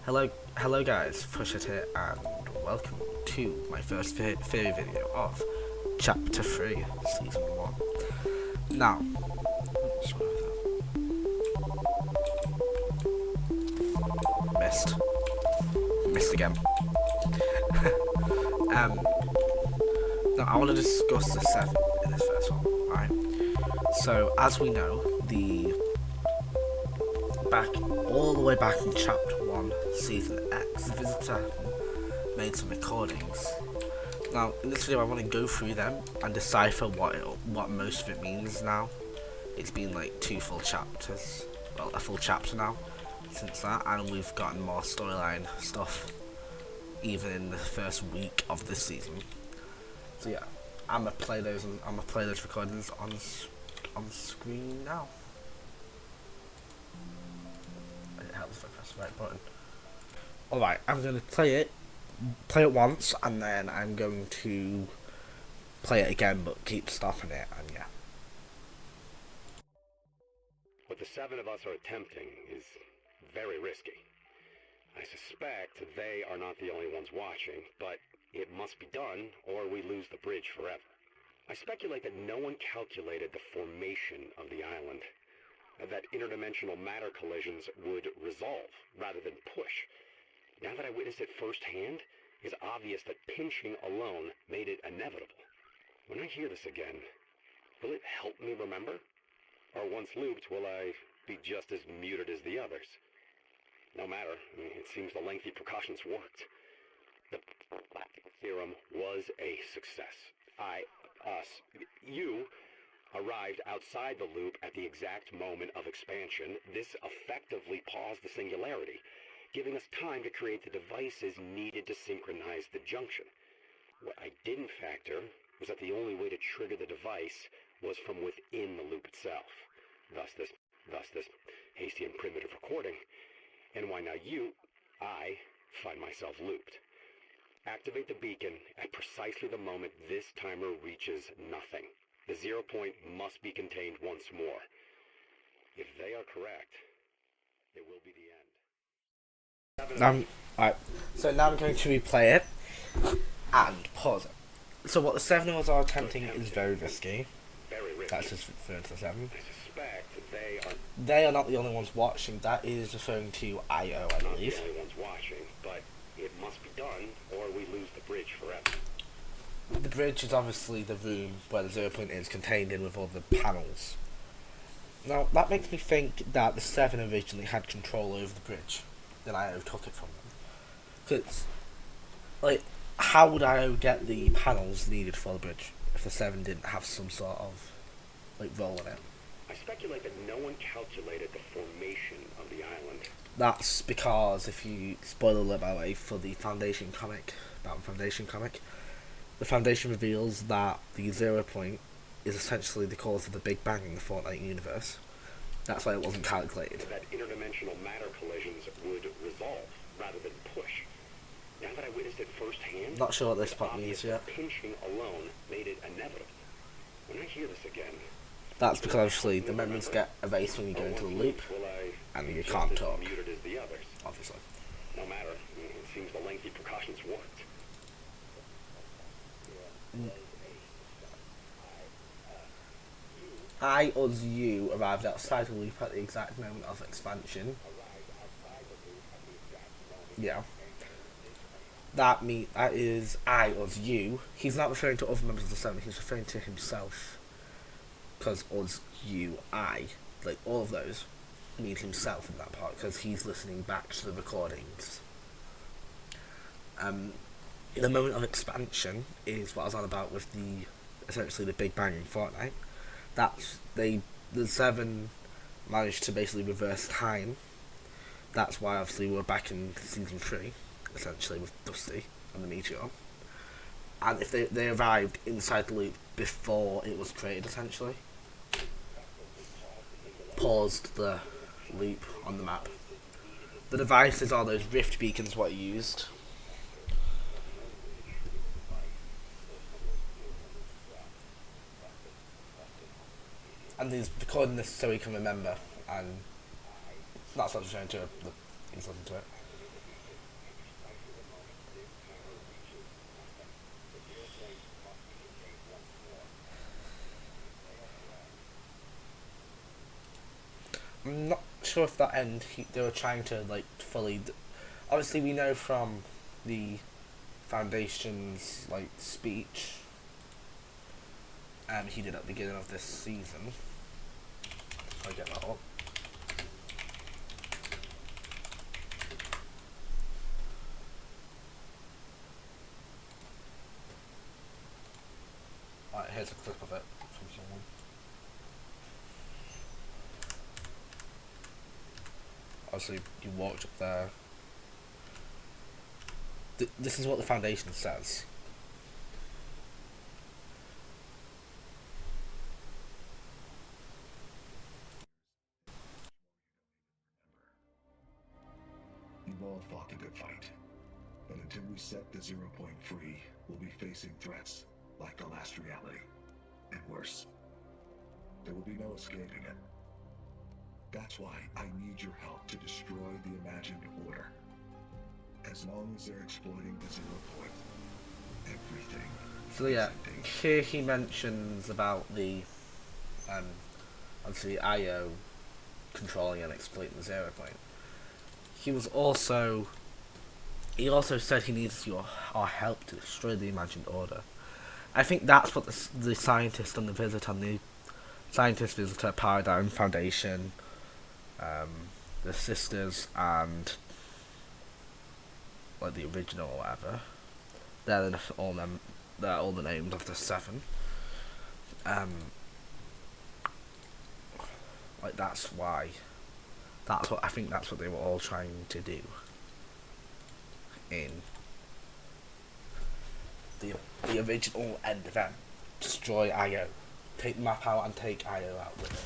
Hello guys, Pushit here, and welcome to my first theory video of Chapter 3, Season 1. Now, missed. Missed again. Now I want to discuss the 7 in this first one, alright? So, as we know, all the way back in Chapter 1, Season X, the visitor made some recordings. Now, in this video I want to go through them and decipher what most of it means now. It's been like 2 full chapters, well, a full chapter now since that, and we've gotten more storyline stuff even in the first week of this season. So yeah, I'm gonna play those recordings on screen now. It helps if I press the right button. Alright, I'm gonna play it once, and then I'm going to play it again, but keep stopping it, and yeah. What the 7 of us are attempting is very risky. I suspect they are not the only ones watching, but it must be done or we lose the bridge forever. I speculate that no one calculated the formation of the island, that interdimensional matter collisions would resolve rather than push. Now that I witnessed it firsthand, it's obvious that pinching alone made it inevitable. When I hear this again, will it help me remember? Or once looped, will I be just as muted as the others? No matter, it seems the lengthy precautions worked. The theorem was a success. You arrived outside the loop at the exact moment of expansion. This effectively paused the singularity, giving us time to create the devices needed to synchronize the junction. What I didn't factor was that the only way to trigger the device was from within the loop itself. Thus this hasty and primitive recording. And why now I find myself looped. Activate the beacon at precisely the moment this timer reaches nothing. The 0 point must be contained once more. If they are correct, it will be the end. Alright, so now I'm going to replay it and pause it. So what the 7 of us are attempting is very risky. That's just referring to the 7. They are not the only ones watching. That is referring to IO, I believe. Not the only ones watching, but it must be done, or we lose the bridge forever. The bridge is obviously the room where the 0 point is contained in with all the panels. Now, that makes me think that the 7 originally had control over the bridge. Then IO took it from them. Because, like, how would IO get the panels needed for the bridge if the 7 didn't have some sort of, like, role in it? I speculate that no one calculated the formation of the island. That's because, if you spoiler alert by the way, for the Foundation comic, the Foundation reveals that the 0 point is essentially the cause of the Big Bang in the Fortnite universe. That's why it wasn't calculated. That interdimensional matter collisions would resolve rather than push. Now that I witnessed it firsthand, not sure what this part means yet. Pinching alone made it inevitable. When I hear this again, that's because obviously the memories get erased when you go into the loop, and you can't talk, obviously. No matter, it seems the lengthy precautions worked. You arrived outside the loop at the exact moment of expansion. Yeah. That is you. He's not referring to other members of the 7, he's referring to himself. Because like all of those mean himself in that part, because he's listening back to the recordings. The moment of expansion is what I was on about with essentially the Big Bang in Fortnite. The 7 managed to basically reverse time. That's why obviously we're back in season 3, essentially, with Dusty and the meteor. And if they arrived inside the loop before it was created, essentially, paused the loop on the map. The devices are those rift beacons what you used. And he's recording this so he can remember, and that's what I'm trying to listen to it. I'm not sure if that end they were trying to like fully. Obviously, we know from the Foundation's like speech he did at the beginning of this season. If I get that up. Alright, here's a clip of it from someone. Obviously, you walked up there. This is what the Foundation says. You've all fought a good fight, but until we set the 0 point free, we'll be facing threats like the last reality, and worse. There will be no escaping it. That's why I need your help to destroy the imagined order. As long as they're exploiting the 0 point, everything. So yeah, here he mentions about the obviously IO controlling and exploiting the 0 point. He also said he needs our help to destroy the imagined order. I think that's what the scientist and the visitor, and the scientist, visitor, paradigm, foundation, the sisters, and like the original or whatever. They're all the names of the 7. Like that's what I think that's what they were all trying to do in the original end event. Destroy IO. Take the map out and take IO out with it.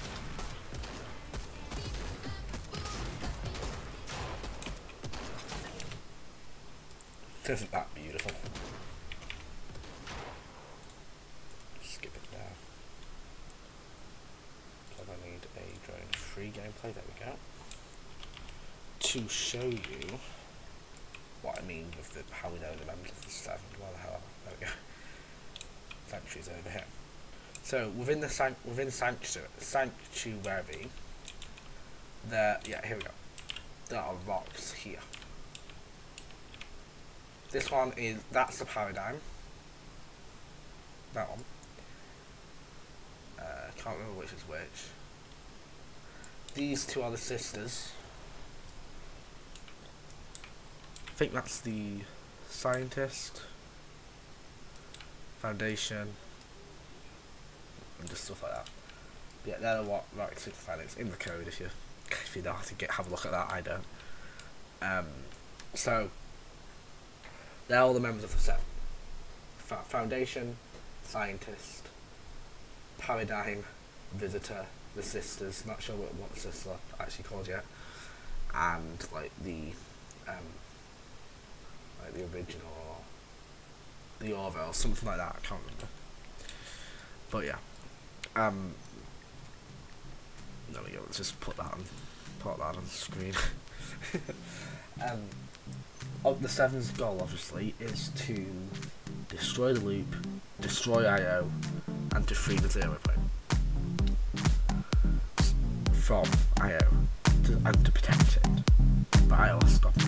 Isn't that beautiful? Skip it down. So I need a drone free gameplay, there we go. To show you what I mean with how we know the members of the 7. Well, the hell, there we go. Sanctuary's over here. So within the sanctuary, here we go. There are rocks here. This one that's the paradigm. That one. Can't remember which is which. These 2 are the sisters. I think that's the scientist, foundation, and just stuff like that. Yeah, they're the right simplified. It's in the code if you know how to have a look at that. I don't. So they're all the members of the 7. Foundation, scientist, paradigm, visitor, the sisters. Not sure what the sisters are actually called yet, and like the original, or the Orville, something like that. I can't remember. But yeah, there we go. Let's just put that on the screen. The 7's goal, obviously, is to destroy the loop, destroy IO, and to free the 0 point from IO, and to protect it by our stopping.